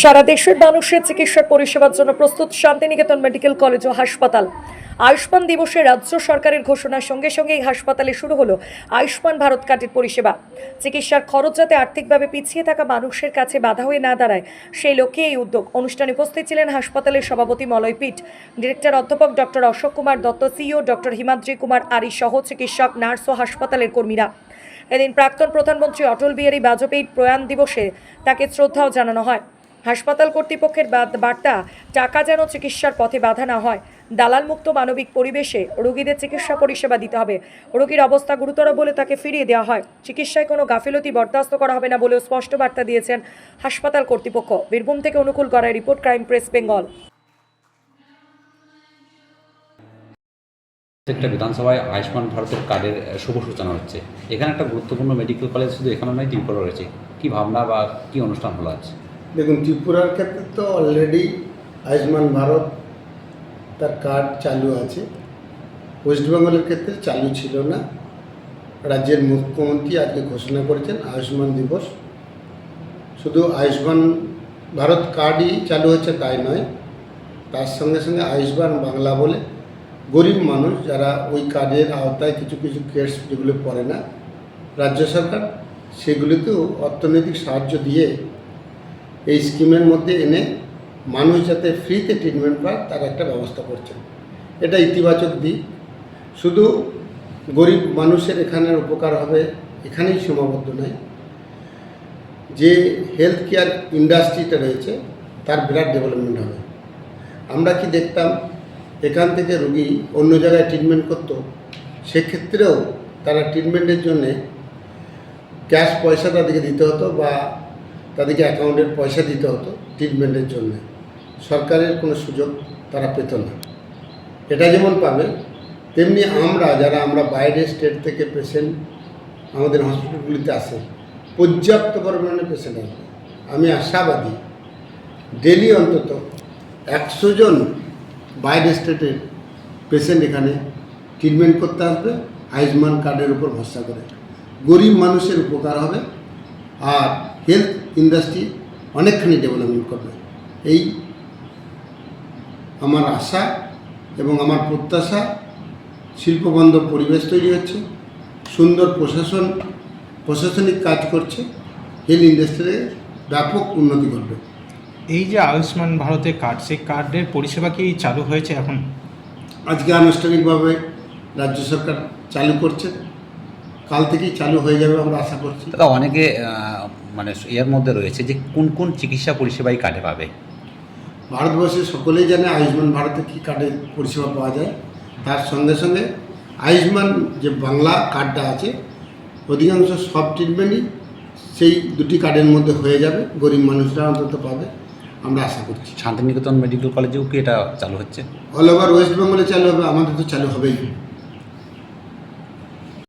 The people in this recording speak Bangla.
সারা দেশের মানুষের চিকিৎসা পরিষেবার জন্য প্রস্তুত শান্তিনিকেতন মেডিকেল কলেজ ও হাসপাতাল। আয়ুষ্মান দিবসে রাজ্য সরকারের ঘোষণার সঙ্গে সঙ্গে এই হাসপাতালে শুরু হলো আয়ুষ্মান ভারত কার্ডের পরিষেবা। চিকিৎসার খরচ যাতে আর্থিকভাবে পিছিয়ে থাকা মানুষের কাছে বাধা হয়ে না দাঁড়ায়, সেই লক্ষ্যে এই উদ্যোগ। অনুষ্ঠানে উপস্থিত ছিলেন হাসপাতালের সভাপতি মলয় পিট, ডিরেক্টর অধ্যাপক doctor Ashok Kumar Dutta, CEO doctor Himadri Kumar Ari সহ চিকিৎসক, নার্স ও হাসপাতালের কর্মীরা। এদিন প্রাক্তন প্রধানমন্ত্রী অটল বিহারী বাজপেয়ীর প্রয়াণ দিবসে তাকে শ্রদ্ধাও জানানো হয়। হাসপাতাল কর্তৃপক্ষের বার্তা, টাকা যেন চিকিৎসার পথে বাধা না হয়, দালালমুক্ত মানবিক পরিবেশে রোগীদের চিকিৎসা পরিষেবা দিতে হবে। রোগীর অবস্থা গুরুতর বলে তাকে ফিরিয়ে দেওয়া হয়। চিকিৎসায় কোনো গাফিলতি বরদাস্ত করা হবে না বলেও স্পষ্ট বার্তা দিয়েছেন হাসপাতাল কর্তৃপক্ষ। বীরভূম থেকে Anukul Garai report, crime press Bengal. একটা বিধানসভায় আয়ুষ্মান ভারতের কার্ডের শুভ সূচনা হচ্ছে। এখানে একটা গুরুত্বপূর্ণ মেডিকেল কলেজ শুধু এখানে নয়, ত্রিপুরা রয়েছে। কি ভাবনা বা কি অনুষ্ঠান হলো আছে? দেখুন, ত্রিপুরার ক্ষেত্রে তো অলরেডি আয়ুষ্মান ভারত তার কার্ড চালু আছে। ওয়েস্ট বেঙ্গলের ক্ষেত্রে চালু ছিল না। রাজ্যের মুখ্যমন্ত্রী আজকে ঘোষণা করেছেন আয়ুষ্মান দিবস। শুধু আয়ুষ্মান ভারত কার্ডই চালু হচ্ছে তাই নয়, তার সঙ্গে সঙ্গে আয়ুষ্মান বাংলা বলে গরিব মানুষ যারা ওই কার্ডের আওতায় কিছু কিছু কেস যেগুলো পড়ে না, রাজ্য সরকার সেগুলিতেও অর্থনৈতিক সাহায্য দিয়ে এই স্কিমের মধ্যে এনে মানুষ যাতে ফ্রিতে ট্রিটমেন্ট পায় তার একটা ব্যবস্থা করছেন। এটা ইতিবাচক দিক। শুধু গরিব মানুষের এখানের উপকার হবে এখানেই সীমাবদ্ধ নয়, যে হেলথ কেয়ার ইন্ডাস্ট্রিটা রয়েছে তার বিরাট ডেভেলপমেন্ট হবে। আমরা কি দেখতাম, এখান থেকে রোগী অন্য জায়গায় ট্রিটমেন্ট করতো, সেক্ষেত্রেও তারা ট্রিটমেন্টের জন্যে ক্যাশ পয়সা তাদেরকে দিতে হতো বা তাদেরকে অ্যাকাউন্টের পয়সা দিতে হতো ট্রিটমেন্টের জন্য। সরকারের কোনো সুযোগ তারা পেত না। এটা যেমন পাবে, তেমনি আমরা বাইরের স্টেট থেকে পেশেন্ট আমাদের হসপিটালগুলিতে আসে, পর্যাপ্ত পরিমাণে পেশেন্ট আসবে। আমি আশাবাদী ডেলি অন্তত 100 জন বাইরের স্টেটের পেশেন্ট এখানে ট্রিটমেন্ট করতে আসবে আয়ুষ্মান কার্ডের উপর ভরসা করে। গরিব মানুষের উপকার হবে আর হেলথ ইন্ডাস্ট্রি অনেকখানি ডেভেলপমেন্ট করবে, এই আমার আশা এবং আমার প্রত্যাশা। শিল্পবান্ধব পরিবেশ তৈরি হচ্ছে, সুন্দর প্রশাসনিক কাজ করছে, হেলথ ইন্ডাস্ট্রির ব্যাপক উন্নতি করবে। এই যে আয়ুষ্মান ভারতের কার্ড, সেই কার্ডের পরিষেবা কি চালু হয়েছে এখন? আজকে আনুষ্ঠানিকভাবে রাজ্য সরকার চালু করছে, কাল থেকেই চালু হয়ে যাবে আমরা আশা করছি। দাদা, অনেকে মানে এর মধ্যে রয়েছে যে কোন কোন চিকিৎসা পরিষেবাই কার্ডে পাবে? ভারতবর্ষের সকলেই জানে আয়ুষ্মান ভারতে কী কার্ডের পরিষেবা পাওয়া যায়। তার সঙ্গে সঙ্গে আয়ুষ্মান যে বাংলা কার্ডটা আছে, অধিকাংশ সব ট্রিটমেন্টই সেই দুটি কার্ডের মধ্যে হয়ে যাবে, গরিব মানুষরা অন্তত পাবে, আমরা আশা করছি। শান্তিনিকেতন মেডিকেল কলেজেও কি এটা চালু হচ্ছে? অল ওভার ওয়েস্ট বেঙ্গলে চালু হবে, আমাদের তো চালু হবেই।